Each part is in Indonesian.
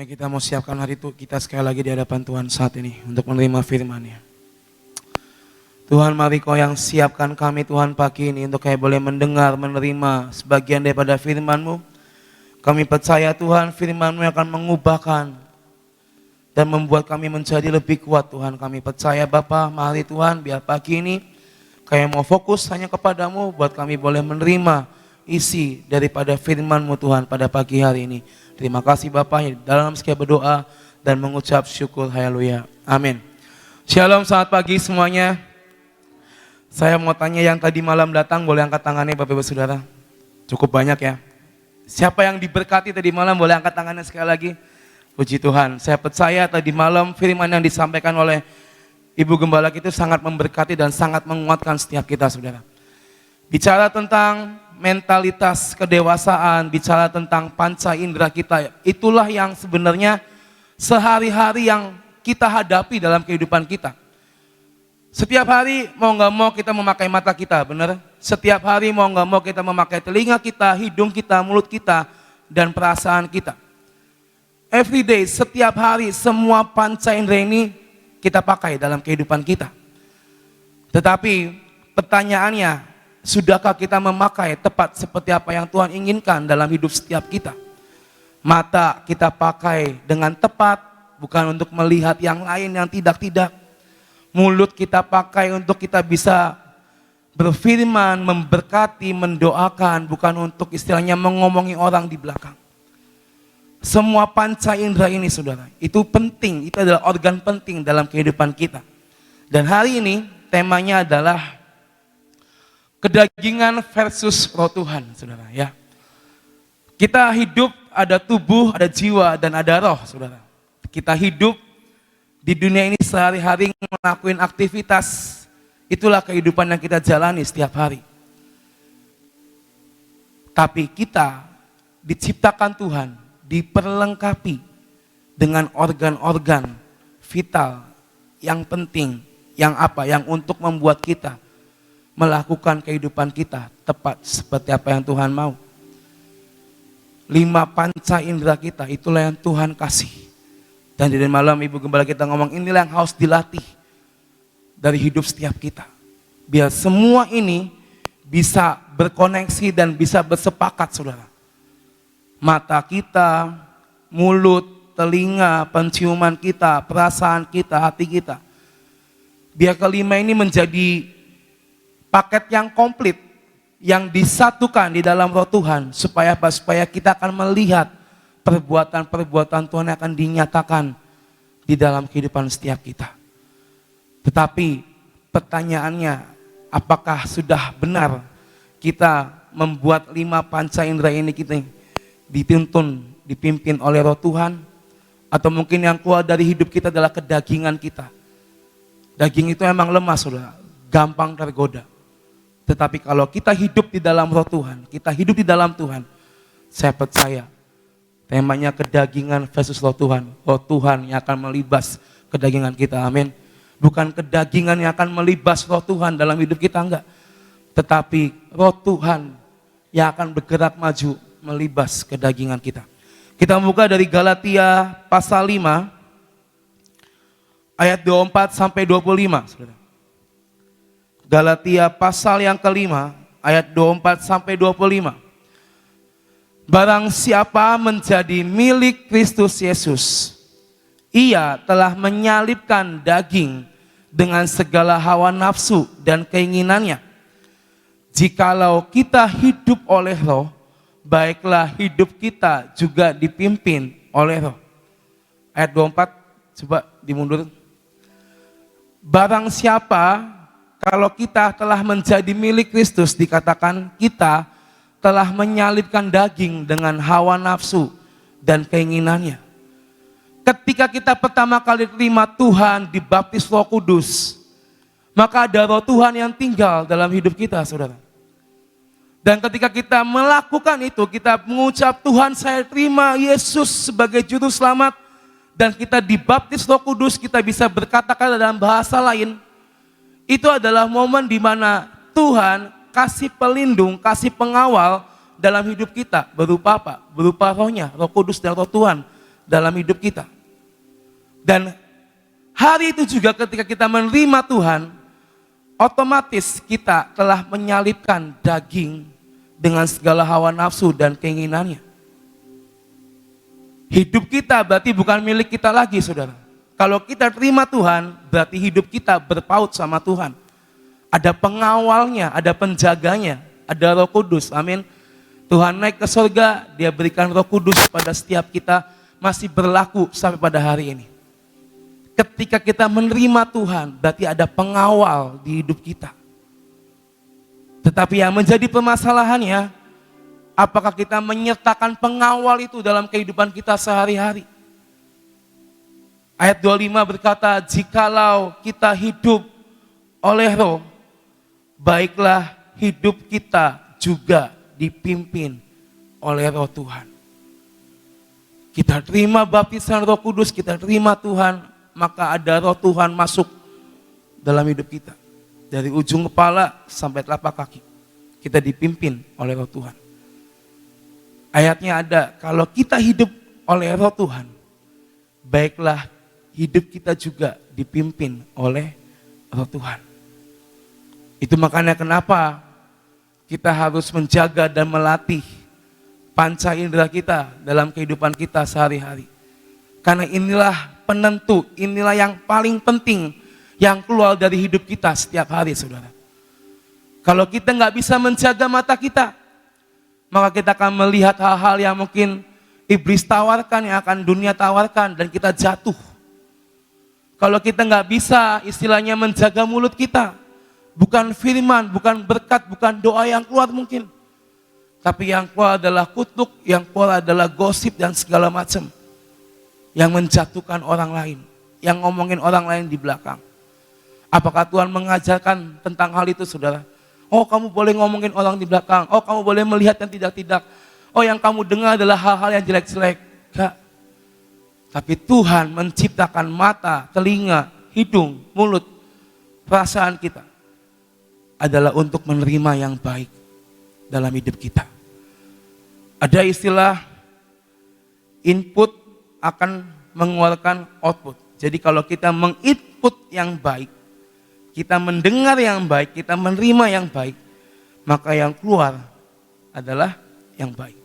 Kita mau siapkan hari itu kita sekali lagi di hadapan Tuhan saat ini untuk menerima firman-Nya. Tuhan, mari Kau yang siapkan kami Tuhan pagi ini untuk kami boleh mendengar, menerima sebagian daripada firman-Mu. Kami percaya Tuhan firman-Mu yang akan mengubahkan dan membuat kami menjadi lebih kuat Tuhan. Kami percaya Bapa, mari Tuhan biar pagi ini kami mau fokus hanya kepadamu buat kami boleh menerima isi daripada firman-Mu Tuhan pada pagi hari ini. Terima kasih Bapak, dalam sekali berdoa dan mengucap syukur, haleluya, amin. Shalom, selamat pagi semuanya. Saya mau tanya yang tadi malam datang, boleh angkat tangannya Bapak Ibu Saudara. Cukup banyak ya. Siapa yang diberkati tadi malam boleh angkat tangannya sekali lagi. Puji Tuhan, saya percaya tadi malam firman yang disampaikan oleh Ibu Gembala itu sangat memberkati dan sangat menguatkan setiap kita Saudara. Bicara tentang mentalitas kedewasaan, bicara tentang panca indera kita, itulah yang sebenarnya sehari-hari yang kita hadapi dalam kehidupan kita. Setiap hari mau gak mau kita memakai mata kita, benar? Setiap hari mau gak mau kita memakai telinga kita, hidung kita, mulut kita, dan perasaan kita. Every day, setiap hari, semua panca indera ini kita pakai dalam kehidupan kita. Tetapi pertanyaannya, sudahkah kita memakai tepat seperti apa yang Tuhan inginkan dalam hidup setiap kita? Mata kita pakai dengan tepat, bukan untuk melihat yang lain yang tidak-tidak. Mulut kita pakai untuk kita bisa berfirman, memberkati, mendoakan, bukan untuk istilahnya mengomongi orang di belakang. Semua panca indera ini saudara, itu penting, itu adalah organ penting dalam kehidupan kita. Dan hari ini temanya adalah kedagingan versus roh Tuhan, saudara ya. Kita hidup ada tubuh, ada jiwa, dan ada roh, saudara. Kita hidup di dunia ini sehari-hari melakukan aktivitas, itulah kehidupan yang kita jalani setiap hari. Tapi kita diciptakan Tuhan, diperlengkapi dengan organ-organ vital yang penting, yang untuk membuat kita melakukan kehidupan kita tepat seperti apa yang Tuhan mau. 5 panca indera kita, itulah yang Tuhan kasih. Dan di malam Ibu Gembala kita ngomong, inilah yang harus dilatih dari hidup setiap kita. Biar semua ini bisa berkoneksi dan bisa bersepakat saudara. Mata kita, mulut, telinga, penciuman kita, perasaan kita, hati kita. Biar kelima ini menjadi paket yang komplit, yang disatukan di dalam roh Tuhan, supaya apa? Supaya kita akan melihat perbuatan-perbuatan Tuhan yang akan dinyatakan di dalam kehidupan setiap kita. Tetapi pertanyaannya, apakah sudah benar kita membuat 5 panca indera ini kita dituntun, dipimpin oleh roh Tuhan? Atau mungkin yang keluar dari hidup kita adalah kedagingan kita. Daging itu emang lemah saudara, gampang tergoda. Tetapi kalau kita hidup di dalam roh Tuhan, kita hidup di dalam Tuhan, saya percaya temanya kedagingan versus roh Tuhan yang akan melibas kedagingan kita, amin. Bukan kedagingan yang akan melibas roh Tuhan dalam hidup kita, enggak. Tetapi roh Tuhan yang akan bergerak maju melibas kedagingan kita. Kita buka dari Galatia pasal 5 ayat 24 sampai 25, saudara. Galatia pasal yang kelima ayat 24 sampai 25. Barang siapa menjadi milik Kristus Yesus, ia telah menyalibkan daging dengan segala hawa nafsu dan keinginannya. Jikalau kita hidup oleh roh, baiklah hidup kita juga dipimpin oleh roh. Ayat 24, coba dimundur. Barang siapa, kalau kita telah menjadi milik Kristus, dikatakan kita telah menyalibkan daging dengan hawa nafsu dan keinginannya. Ketika kita pertama kali terima Tuhan, dibaptis Roh Kudus, maka ada roh Tuhan yang tinggal dalam hidup kita, saudara. Dan ketika kita melakukan itu, kita mengucap, Tuhan saya terima Yesus sebagai juru selamat, dan kita dibaptis Roh Kudus, kita bisa berkata-kata dalam bahasa lain. Itu adalah momen di mana Tuhan kasih pelindung, kasih pengawal dalam hidup kita. Berupa apa? Berupa rohnya, Roh Kudus dan roh Tuhan. dalam hidup kita. Dan hari itu juga ketika kita menerima Tuhan, otomatis kita telah menyalibkan daging dengan segala hawa nafsu dan keinginannya. Hidup kita berarti bukan milik kita lagi, saudara. Kalau kita terima Tuhan, berarti hidup kita berpaut sama Tuhan. Ada pengawalnya, ada penjaganya, ada Roh Kudus. Amin. Tuhan naik ke surga, Dia berikan Roh Kudus pada setiap kita, masih berlaku sampai pada hari ini. Ketika kita menerima Tuhan, berarti ada pengawal di hidup kita. Tetapi yang menjadi permasalahannya, apakah kita menyertakan pengawal itu dalam kehidupan kita sehari-hari? Ayat 25 berkata, jikalau kita hidup oleh Roh, baiklah hidup kita juga dipimpin oleh Roh Tuhan. Kita terima baptisan Roh Kudus, kita terima Tuhan, maka ada Roh Tuhan masuk dalam hidup kita. Dari ujung kepala sampai telapak kaki, kita dipimpin oleh Roh Tuhan. Ayatnya ada, kalau kita hidup oleh Roh Tuhan, baiklah hidup kita juga dipimpin oleh Roh Tuhan. Itu makanya kenapa kita harus menjaga dan melatih panca indera kita dalam kehidupan kita sehari-hari. Karena inilah penentu, inilah yang paling penting yang keluar dari hidup kita setiap hari, saudara. Kalau kita nggak bisa menjaga mata kita, maka kita akan melihat hal-hal yang mungkin iblis tawarkan, yang akan dunia tawarkan, dan kita jatuh. Kalau kita nggak bisa istilahnya menjaga mulut kita, bukan firman, bukan berkat, bukan doa yang keluar mungkin, tapi yang keluar adalah kutuk, yang keluar adalah gosip dan segala macam, yang menjatuhkan orang lain, yang ngomongin orang lain di belakang. Apakah Tuhan mengajarkan tentang hal itu, saudara? Oh, kamu boleh ngomongin orang di belakang, oh kamu boleh melihat yang tidak-tidak, oh yang kamu dengar adalah hal-hal yang jelek-jelek. Enggak. Tapi Tuhan menciptakan mata, telinga, hidung, mulut, perasaan kita adalah untuk menerima yang baik dalam hidup kita. Ada istilah input akan mengeluarkan output. Jadi kalau kita menginput yang baik, kita mendengar yang baik, kita menerima yang baik, maka yang keluar adalah yang baik.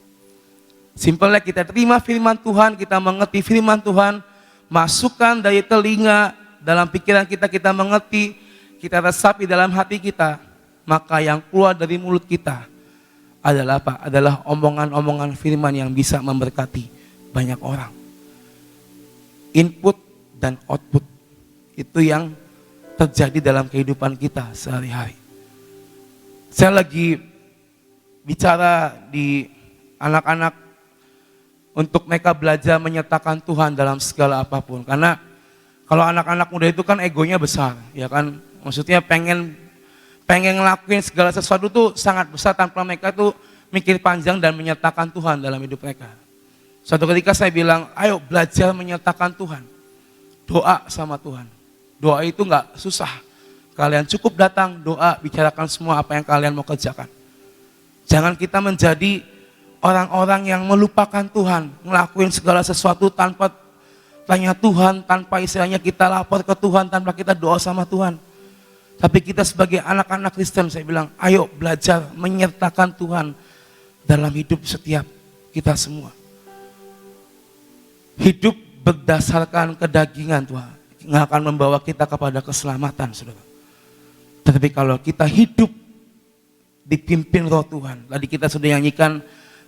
Simpelnya kita terima firman Tuhan, kita mengerti firman Tuhan, masukkan dari telinga, dalam pikiran kita, kita mengerti, kita resapi dalam hati kita, maka yang keluar dari mulut kita adalah apa? Adalah omongan-omongan firman yang bisa memberkati banyak orang. Input dan output itu yang terjadi dalam kehidupan kita sehari-hari. Saya lagi bicara di anak-anak untuk mereka belajar menyertakan Tuhan dalam segala apapun. Karena kalau anak-anak muda itu kan egonya besar, ya kan? Maksudnya pengen ngelakuin segala sesuatu tuh sangat besar tanpa mereka tuh mikir panjang dan menyertakan Tuhan dalam hidup mereka. Suatu ketika saya bilang, ayo belajar menyertakan Tuhan. Doa sama Tuhan. Doa itu gak susah. Kalian cukup datang, doa, bicarakan semua apa yang kalian mau kerjakan. Jangan kita menjadi orang-orang yang melupakan Tuhan, ngelakuin segala sesuatu tanpa tanya Tuhan, tanpa istilahnya kita lapor ke Tuhan, tanpa kita doa sama Tuhan. Tapi kita sebagai anak-anak Kristen, saya bilang, ayo belajar menyertakan Tuhan dalam hidup setiap kita semua. Hidup berdasarkan kedagingan Tuhan nggak akan membawa kita kepada keselamatan, saudara. Tetapi kalau kita hidup dipimpin Roh Tuhan, tadi kita sudah nyanyikan,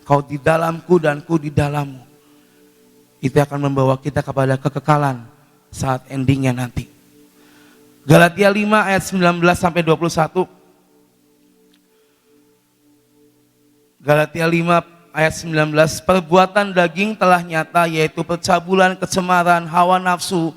kau di dalamku dan ku di dalammu, itu akan membawa kita kepada kekekalan saat endingnya nanti. Galatia 5 ayat 19 sampai 21. Galatia 5 ayat 19, perbuatan daging telah nyata, yaitu percabulan, kecemaran, hawa nafsu,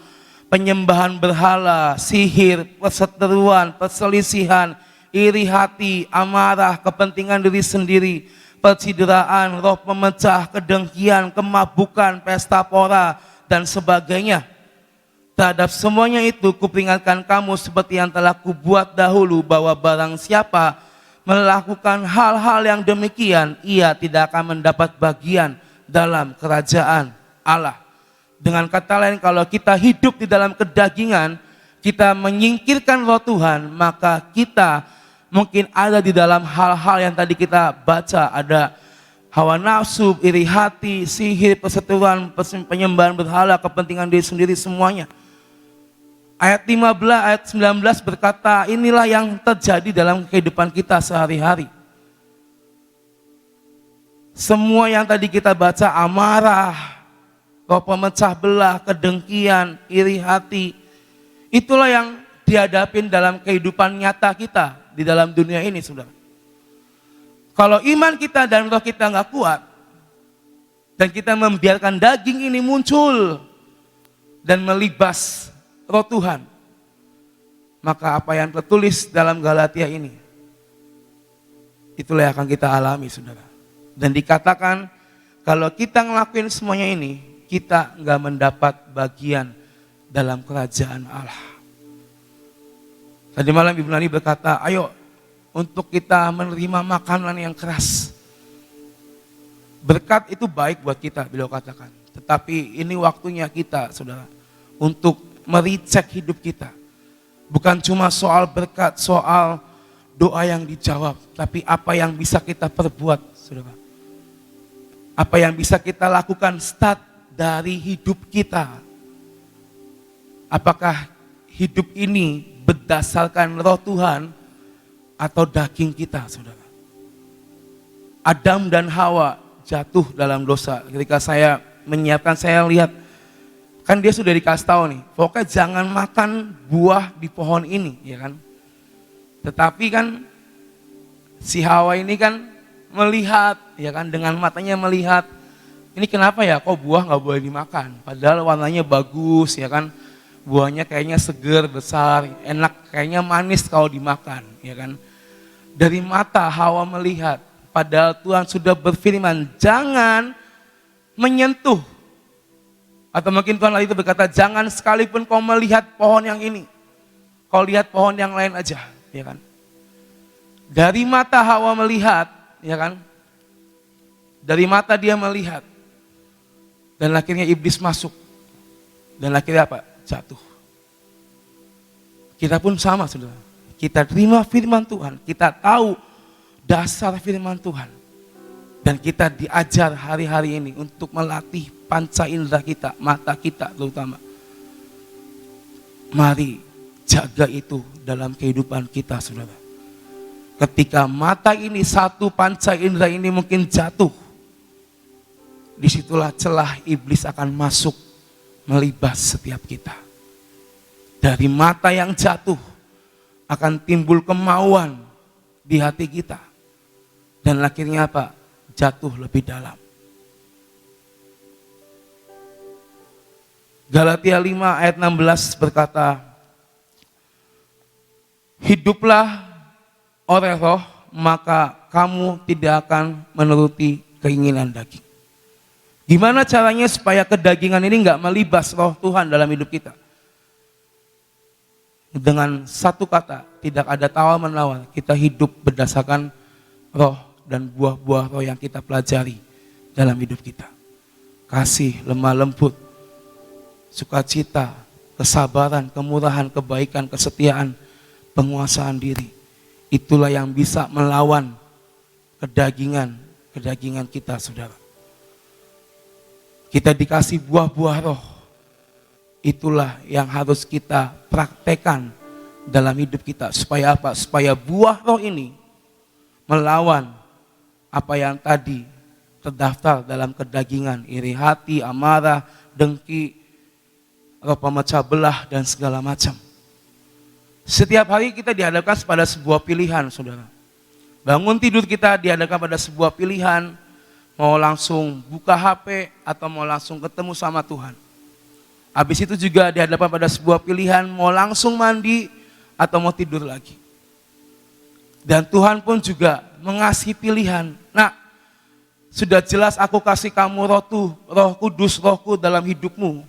penyembahan berhala, sihir, perseteruan, perselisihan, iri hati, amarah, kepentingan diri sendiri, percideraan, roh pemecah, kedengkian, kemabukan, pesta pora, dan sebagainya. Terhadap semuanya itu kuperingatkan kamu seperti yang telah kubuat dahulu, bahwa barang siapa melakukan hal-hal yang demikian, ia tidak akan mendapat bagian dalam kerajaan Allah. Dengan kata lain, kalau kita hidup di dalam kedagingan, kita menyingkirkan roh Tuhan, maka kita mungkin ada di dalam hal-hal yang tadi kita baca, ada hawa nafsu, iri hati, sihir, perseteruan, penyembahan berhala, kepentingan diri sendiri, semuanya. Ayat 15, ayat 19 berkata, inilah yang terjadi dalam kehidupan kita sehari-hari. Semua yang tadi kita baca, amarah, roh pemecah belah, kedengkian, iri hati, itulah yang dihadapin dalam kehidupan nyata kita di dalam dunia ini, saudara. Kalau iman kita dan roh kita nggak kuat, dan kita membiarkan daging ini muncul dan melibas roh Tuhan, maka apa yang tertulis dalam Galatia ini, itulah yang akan kita alami, saudara. Dan dikatakan, kalau kita ngelakuin semuanya ini, kita nggak mendapat bagian dalam kerajaan Allah. Tadi malam Ibu Nani berkata, ayo untuk kita menerima makanan yang keras. Berkat itu baik buat kita, beliau katakan. Tetapi ini waktunya kita, saudara, untuk merecek hidup kita. Bukan cuma soal berkat, soal doa yang dijawab, tapi apa yang bisa kita perbuat, saudara. Apa yang bisa kita lakukan start dari hidup kita. Apakah hidup ini berdasarkan roh Tuhan atau daging kita, saudara? Adam dan Hawa jatuh dalam dosa. Ketika saya menyiapkan, saya lihat, kan dia sudah dikasih tahu nih, pokoknya jangan makan buah di pohon ini, ya kan? Tetapi kan si Hawa ini kan melihat, ya kan, dengan matanya melihat, ini kenapa ya kok buah nggak boleh dimakan? Padahal warnanya bagus, ya kan? Buahnya kayaknya seger, besar, enak, kayaknya manis kalau dimakan, ya kan? Dari mata Hawa melihat, padahal Tuhan sudah berfirman, jangan menyentuh. Atau mungkin Tuhan itu berkata, jangan sekalipun kau melihat pohon yang ini. Kau lihat pohon yang lain aja, ya kan? Dari mata Hawa melihat, ya kan? Dari mata dia melihat. Dan akhirnya iblis masuk. Dan akhirnya apa? Jatuh. Kita pun sama, saudara. Kita terima firman Tuhan. Kita tahu dasar firman Tuhan. Dan kita diajar hari-hari ini untuk melatih panca indera kita, mata kita terutama. Mari jaga itu dalam kehidupan kita, saudara. Ketika mata ini, satu panca indera ini mungkin jatuh, disitulah celah iblis akan masuk melibas setiap kita. Dari mata yang jatuh akan timbul kemauan di hati kita. Dan akhirnya apa? Jatuh lebih dalam. Galatia 5 ayat 16 berkata, hiduplah oleh roh, maka kamu tidak akan menuruti keinginan daging. Gimana caranya supaya kedagingan ini nggak melibas roh Tuhan dalam hidup kita? Dengan satu kata, tidak ada tawar-menawar, kita hidup berdasarkan roh dan buah-buah roh yang kita pelajari dalam hidup kita. Kasih, lemah lembut, sukacita, kesabaran, kemurahan, kebaikan, kesetiaan, penguasaan diri. Itulah yang bisa melawan kedagingan kita, saudara. Kita dikasih buah-buah roh. Itulah yang harus kita praktekkan dalam hidup kita. Supaya apa? Supaya buah roh ini melawan apa yang tadi terdaftar dalam kedagingan. Iri hati, amarah, dengki, roh pemecah belah, dan segala macam. Setiap hari kita dihadapkan pada sebuah pilihan, saudara. Bangun tidur kita dihadapkan pada sebuah pilihan. Mau langsung buka HP atau mau langsung ketemu sama Tuhan. Habis itu juga dihadapkan pada sebuah pilihan, mau langsung mandi atau mau tidur lagi. Dan Tuhan pun juga mengasihi pilihan. Nah, sudah jelas aku kasih kamu roh kudus, rohku dalam hidupmu.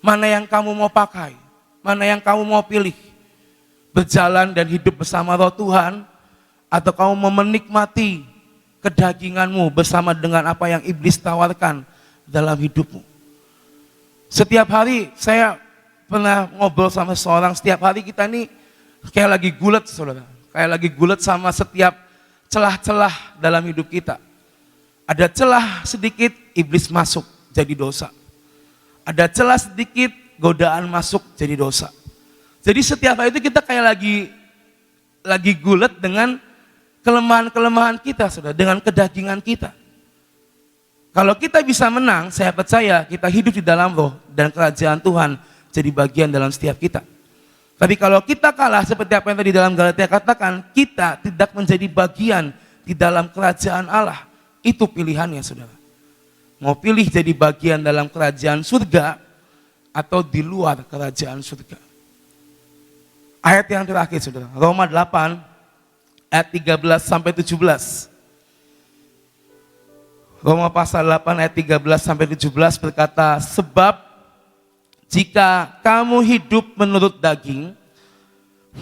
Mana yang kamu mau pakai? Mana yang kamu mau pilih? Berjalan dan hidup bersama roh Tuhan, atau kamu mau menikmati kedaginganmu bersama dengan apa yang iblis tawarkan dalam hidupmu. Setiap hari saya pernah ngobrol sama seorang, setiap hari kita nih kayak lagi gulet saudara. Kayak lagi gulet sama setiap celah-celah dalam hidup kita. Ada celah sedikit, iblis masuk jadi dosa. Ada celah sedikit, godaan masuk jadi dosa. Jadi setiap hari itu kita kayak lagi gulet dengan kelemahan-kelemahan kita saudara, dengan kedagingan kita. Kalau kita bisa menang, saya percaya kita hidup di dalam roh dan kerajaan Tuhan jadi bagian dalam setiap kita. Tapi kalau kita kalah seperti apa yang tadi dalam Galatia katakan, kita tidak menjadi bagian di dalam kerajaan Allah. Itu pilihannya saudara. Mau pilih jadi bagian dalam kerajaan surga atau di luar kerajaan surga. Ayat yang terakhir saudara, Roma 8 ayat 13 sampai 17. Roma pasal 8 ayat 13 sampai 17 berkata, sebab jika kamu hidup menurut daging,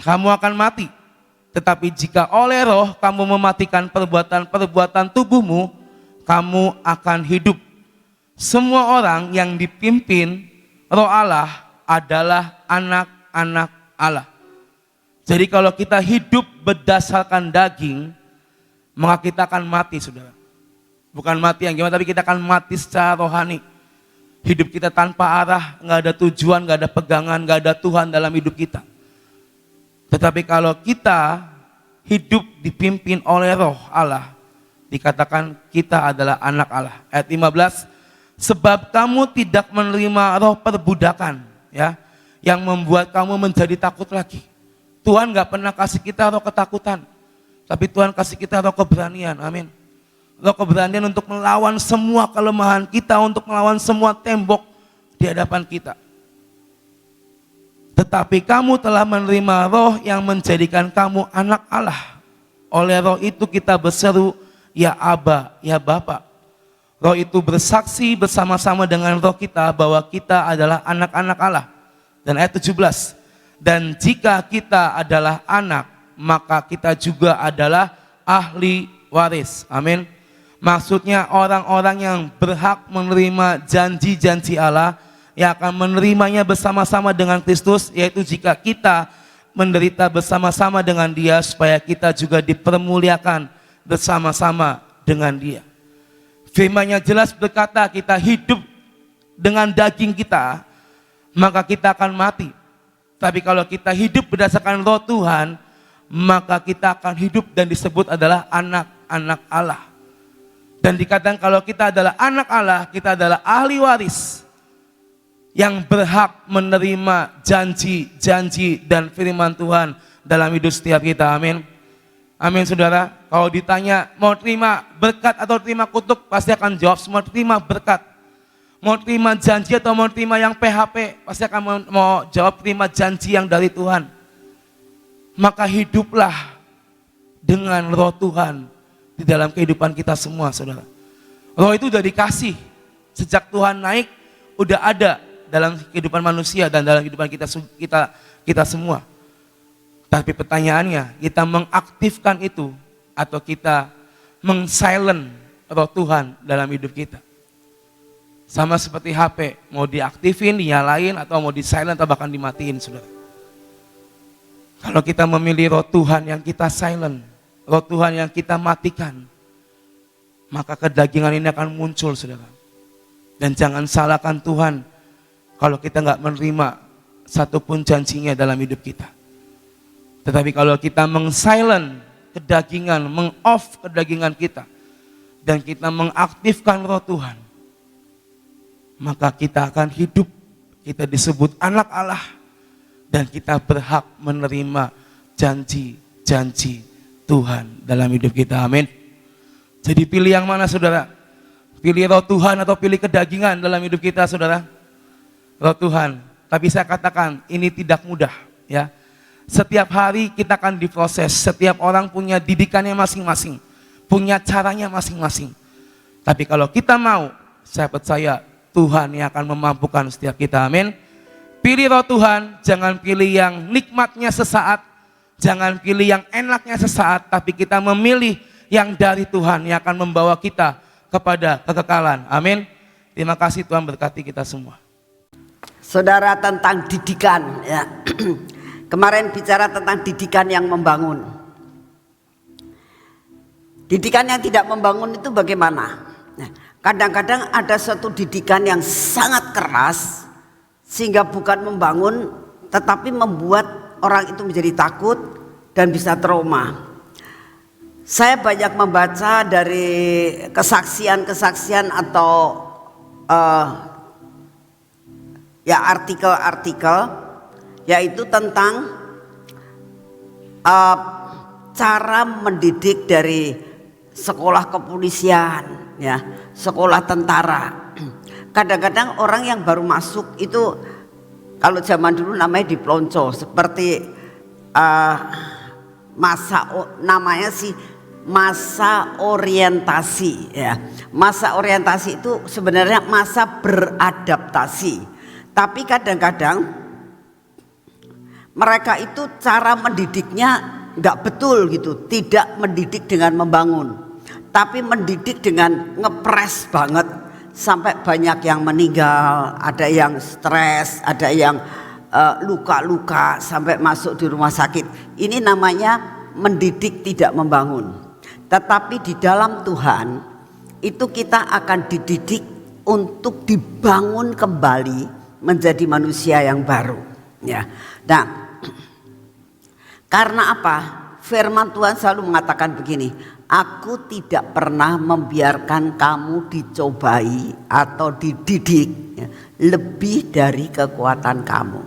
kamu akan mati. Tetapi jika oleh roh kamu mematikan perbuatan-perbuatan tubuhmu, kamu akan hidup. Semua orang yang dipimpin roh Allah adalah anak-anak Allah. Jadi kalau kita hidup berdasarkan daging, maka kita akan mati saudara. Bukan mati yang gimana, tapi kita akan mati secara rohani. Hidup kita tanpa arah, gak ada tujuan, gak ada pegangan, gak ada Tuhan dalam hidup kita. Tetapi kalau kita hidup dipimpin oleh roh Allah, dikatakan kita adalah anak Allah. Ayat 15, sebab kamu tidak menerima roh perbudakan, ya, yang membuat kamu menjadi takut lagi. Tuhan gak pernah kasih kita roh ketakutan, tapi Tuhan kasih kita roh keberanian, amin. Roh keberanian untuk melawan semua kelemahan kita, untuk melawan semua tembok di hadapan kita. Tetapi kamu telah menerima roh yang menjadikan kamu anak Allah. Oleh roh itu kita berseru, ya Aba, ya Bapa. Roh itu bersaksi bersama-sama dengan roh kita bahwa kita adalah anak-anak Allah. Dan ayat 17, dan jika kita adalah anak, maka kita juga adalah ahli waris. Amin. Maksudnya orang-orang yang berhak menerima janji-janji Allah yang akan menerimanya bersama-sama dengan Kristus, yaitu jika kita menderita bersama-sama dengan Dia supaya kita juga dipermuliakan bersama-sama dengan Dia. Firman-Nya jelas berkata kita hidup dengan daging kita, maka kita akan mati. Tapi kalau kita hidup berdasarkan roh Tuhan, maka kita akan hidup dan disebut adalah anak-anak Allah. Dan dikatakan kalau kita adalah anak Allah, kita adalah ahli waris yang berhak menerima janji-janji dan firman Tuhan dalam hidup setiap kita, amin. Amin saudara. Kalau ditanya mau terima berkat atau terima kutuk, pasti akan jawab semua terima berkat. Mau terima janji atau mau terima yang PHP, pasti akan mau jawab terima janji yang dari Tuhan. Maka hiduplah dengan roh Tuhan di dalam kehidupan kita semua saudara. Roh itu udah dikasih sejak Tuhan naik, udah ada dalam kehidupan manusia dan dalam kehidupan kita semua. Tapi pertanyaannya, kita mengaktifkan itu atau kita meng-silent roh Tuhan dalam hidup kita? Sama seperti HP, mau diaktifin, dinyalain, atau mau di-silent atau bahkan dimatiin saudara. Kalau kita memilih roh Tuhan yang kita silent, roh Tuhan yang kita matikan, maka kedagingan ini akan muncul saudara. Dan jangan salahkan Tuhan kalau kita nggak menerima satupun janjinya dalam hidup kita. Tetapi kalau kita meng-silent kedagingan, meng-off kedagingan kita, dan kita mengaktifkan roh Tuhan, maka kita akan hidup, kita disebut anak Allah, dan kita berhak menerima janji-janji Tuhan dalam hidup kita, amin. Jadi pilih yang mana saudara? Pilih roh Tuhan atau pilih kedagingan dalam hidup kita saudara? Roh Tuhan. Tapi saya katakan ini tidak mudah ya. Setiap hari kita akan diproses, setiap orang punya didikannya masing-masing, punya caranya masing-masing. Tapi kalau kita mau, saya percaya Tuhan yang akan memampukan setiap kita, amin. Pilih roh Tuhan, jangan pilih yang nikmatnya sesaat, jangan pilih yang enaknya sesaat, tapi kita memilih yang dari Tuhan yang akan membawa kita kepada kekekalan. Amin. Terima kasih, Tuhan berkati kita semua. Saudara, tentang didikan ya. Kemarin bicara tentang didikan yang membangun. Didikan yang tidak membangun itu bagaimana? Nah, kadang-kadang ada suatu didikan yang sangat keras sehingga bukan membangun tetapi membuat orang itu menjadi takut dan bisa trauma. Saya banyak membaca dari kesaksian-kesaksian atau ya artikel-artikel yaitu tentang cara mendidik dari sekolah kepolisian, ya, sekolah tentara. Kadang-kadang orang yang baru masuk itu kalau zaman dulu namanya diplonco, seperti namanya sih masa orientasi, ya. Masa orientasi itu sebenarnya masa beradaptasi. Tapi kadang-kadang mereka itu cara mendidiknya nggak betul gitu, tidak mendidik dengan membangun, tapi mendidik dengan ngepres banget sampai banyak yang meninggal, ada yang stres, ada yang luka-luka sampai masuk di rumah sakit. Ini namanya mendidik tidak membangun. Tetapi di dalam Tuhan itu kita akan dididik untuk dibangun kembali menjadi manusia yang baru, ya. Nah, karena apa? Firman Tuhan selalu mengatakan begini, aku tidak pernah membiarkan kamu dicobai atau dididik, ya, lebih dari kekuatan kamu,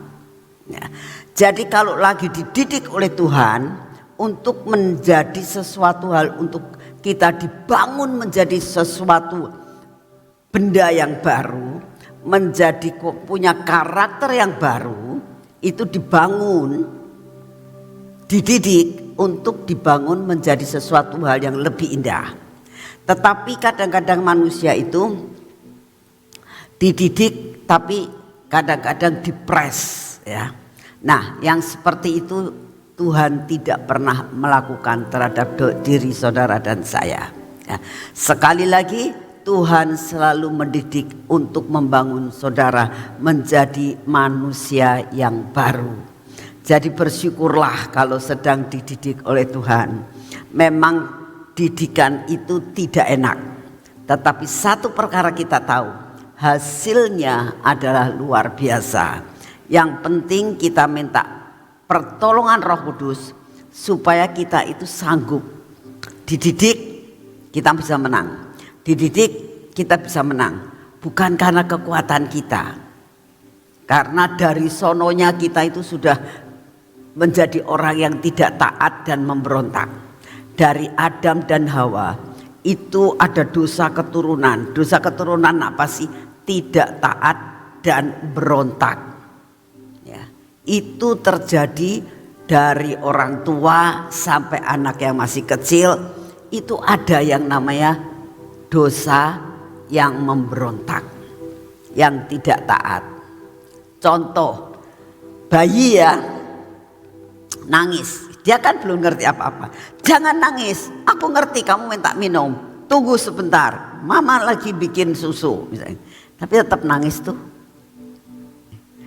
ya. Jadi kalau lagi dididik oleh Tuhan untuk menjadi sesuatu hal, untuk kita dibangun menjadi sesuatu benda yang baru, menjadi punya karakter yang baru, itu dibangun, dididik untuk dibangun menjadi sesuatu hal yang lebih indah. Tetapi kadang-kadang manusia itu dididik tapi kadang-kadang dipres, ya. Nah, yang seperti itu Tuhan tidak pernah melakukan terhadap diri saudara dan saya, ya. Sekali lagi, Tuhan selalu mendidik untuk membangun saudara menjadi manusia yang baru. Jadi bersyukurlah kalau sedang dididik oleh Tuhan. Memang didikan itu tidak enak, tetapi satu perkara kita tahu, hasilnya adalah luar biasa. Yang penting kita minta pertolongan Roh Kudus supaya kita itu sanggup. Dididik kita bisa menang, dididik kita bisa menang, bukan karena kekuatan kita, karena dari sononya kita itu sudah menjadi orang yang tidak taat dan memberontak. Dari Adam dan Hawa itu ada dosa keturunan. Dosa keturunan apa sih? Tidak taat dan berontak, ya. Itu terjadi dari orang tua sampai anak yang masih kecil. Itu ada yang namanya dosa yang memberontak, yang tidak taat. Contoh, bayi ya nangis, dia kan belum ngerti apa-apa. Jangan nangis, aku ngerti kamu minta minum, tunggu sebentar, mama lagi bikin susu misalnya. Tapi tetap nangis tuh.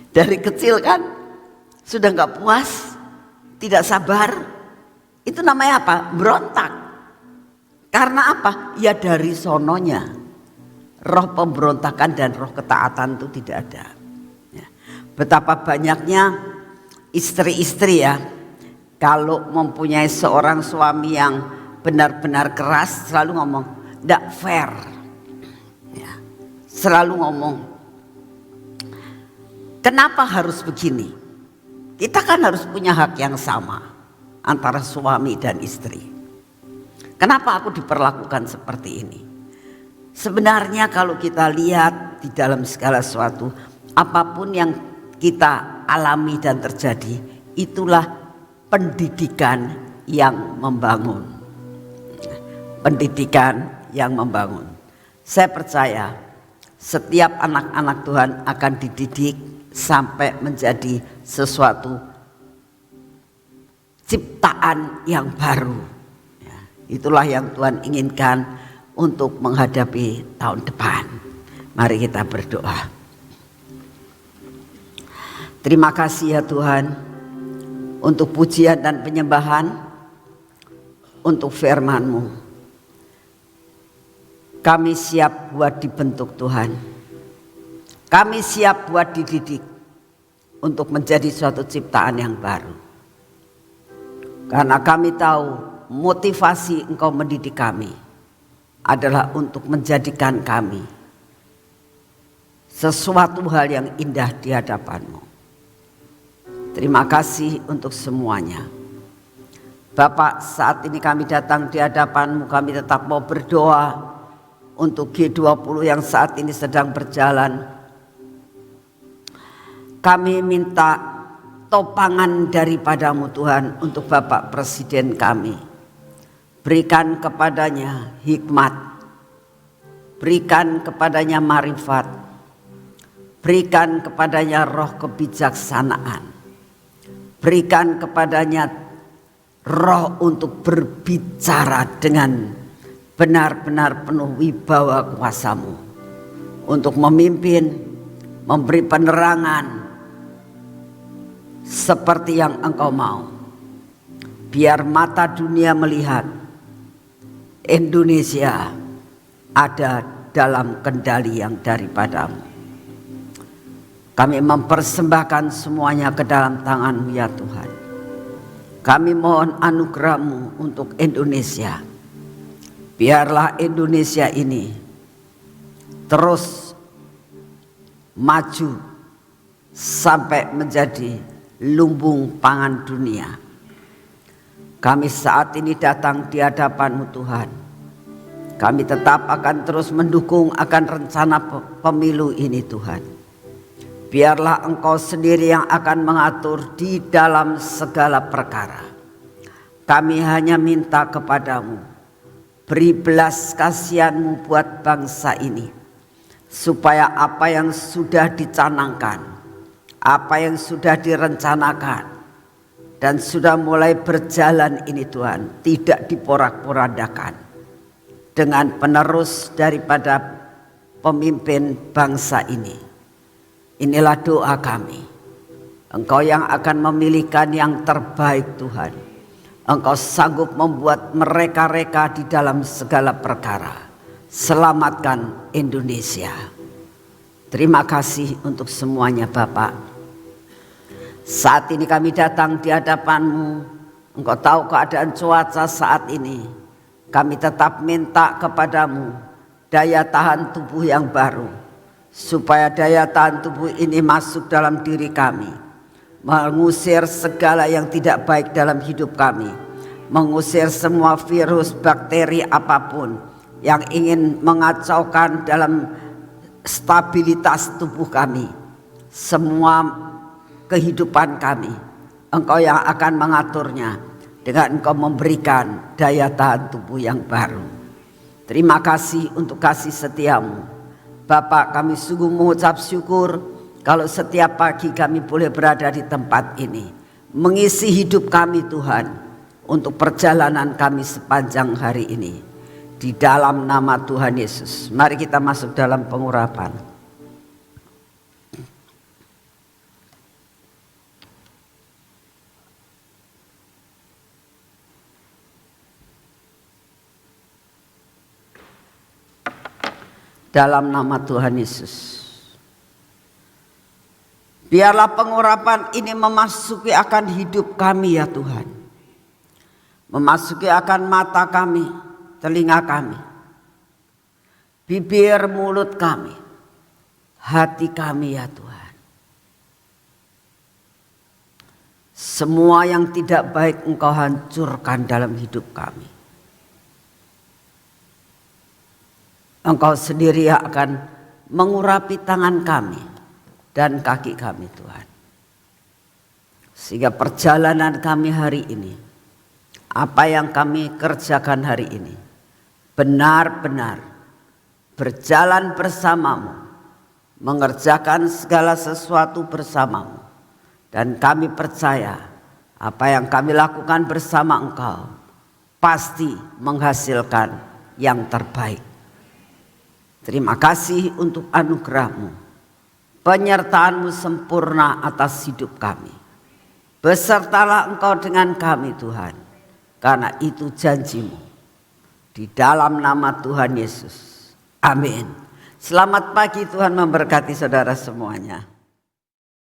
Dari kecil kan sudah nggak puas, tidak sabar. Itu namanya apa? Berontak. Karena apa? Ya dari sononya. Roh pemberontakan dan roh ketaatan itu tidak ada, ya. Betapa banyaknya istri-istri ya, kalau mempunyai seorang suami yang benar-benar keras, selalu ngomong tidak fair, ya. Selalu ngomong, kenapa harus begini? Kita kan harus punya hak yang sama antara suami dan istri. Kenapa aku diperlakukan seperti ini? Sebenarnya kalau kita lihat di dalam segala sesuatu, apapun yang kita alami dan terjadi, itulah pendidikan yang membangun. Pendidikan yang membangun. Saya percaya setiap anak-anak Tuhan akan dididik sampai menjadi sesuatu ciptaan yang baru. Ya, itulah yang Tuhan inginkan untuk menghadapi tahun depan. Mari kita berdoa. Terima kasih ya Tuhan untuk pujian dan penyembahan, untuk firman-Mu. Kami siap buat dibentuk Tuhan. Kami siap buat dididik untuk menjadi suatu ciptaan yang baru. Karena kami tahu motivasi Engkau mendidik kami adalah untuk menjadikan kami sesuatu hal yang indah di hadapan-Mu. Terima kasih untuk semuanya. Bapak, saat ini kami datang di hadapan-Mu, kami tetap mau berdoa untuk G20 yang saat ini sedang berjalan. Kami minta topangan daripada-Mu Tuhan untuk Bapak Presiden kami. Berikan kepadanya hikmat, berikan kepadanya marifat, berikan kepadanya roh kebijaksanaan, berikan kepadanya roh untuk berbicara dengan benar-benar penuh wibawa kuasa-Mu, untuk memimpin, memberi penerangan seperti yang Engkau mau. Biar mata dunia melihat Indonesia ada dalam kendali yang daripada-Mu. Kami mempersembahkan semuanya ke dalam tangan-Mu ya Tuhan. Kami mohon anugerah-Mu untuk Indonesia. Biarlah Indonesia ini terus maju sampai menjadi lumbung pangan dunia. Kami saat ini datang di hadapan-Mu Tuhan. Kami tetap akan terus mendukung akan rencana pemilu ini Tuhan. Biarlah Engkau sendiri yang akan mengatur di dalam segala perkara. Kami hanya minta kepadamu, beri belas kasihan-Mu buat bangsa ini, supaya apa yang sudah dicanangkan, apa yang sudah direncanakan dan sudah mulai berjalan ini Tuhan, tidak diporak-porandakan dengan penerus daripada pemimpin bangsa ini. Inilah doa kami. Engkau yang akan memilihkan yang terbaik Tuhan. Engkau sanggup membuat mereka-reka di dalam segala perkara. Selamatkan Indonesia. Terima kasih untuk semuanya Bapak. Saat ini kami datang di hadapan-Mu. Engkau tahu keadaan cuaca saat ini. Kami tetap minta kepadamu daya tahan tubuh yang baru. Supaya daya tahan tubuh ini masuk dalam diri kami, mengusir segala yang tidak baik dalam hidup kami, mengusir semua virus, bakteri apapun yang ingin mengacaukan dalam stabilitas tubuh kami, semua kehidupan kami. Engkau yang akan mengaturnya dengan Engkau memberikan daya tahan tubuh yang baru. Terima kasih untuk kasih setia-Mu. Bapak, kami sungguh mengucap syukur kalau setiap pagi kami boleh berada di tempat ini, mengisi hidup kami Tuhan untuk perjalanan kami sepanjang hari ini. Di dalam nama Tuhan Yesus, mari kita masuk dalam pengurapan. Dalam nama Tuhan Yesus, biarlah pengurapan ini memasuki akan hidup kami ya Tuhan, memasuki akan mata kami, telinga kami, bibir mulut kami, hati kami ya Tuhan. Semua yang tidak baik Engkau hancurkan dalam hidup kami. Engkau sendiri akan mengurapi tangan kami dan kaki kami Tuhan. Sehingga perjalanan kami hari ini, apa yang kami kerjakan hari ini, benar-benar berjalan bersama-Mu, mengerjakan segala sesuatu bersama-Mu. Dan kami percaya apa yang kami lakukan bersama Engkau pasti menghasilkan yang terbaik. Terima kasih untuk anugerah-Mu. penyertaan-Mu sempurna atas hidup kami. Besertalah Engkau dengan kami Tuhan, karena itu janji-Mu. Di dalam nama Tuhan Yesus. Amin. Selamat pagi, Tuhan memberkati saudara semuanya.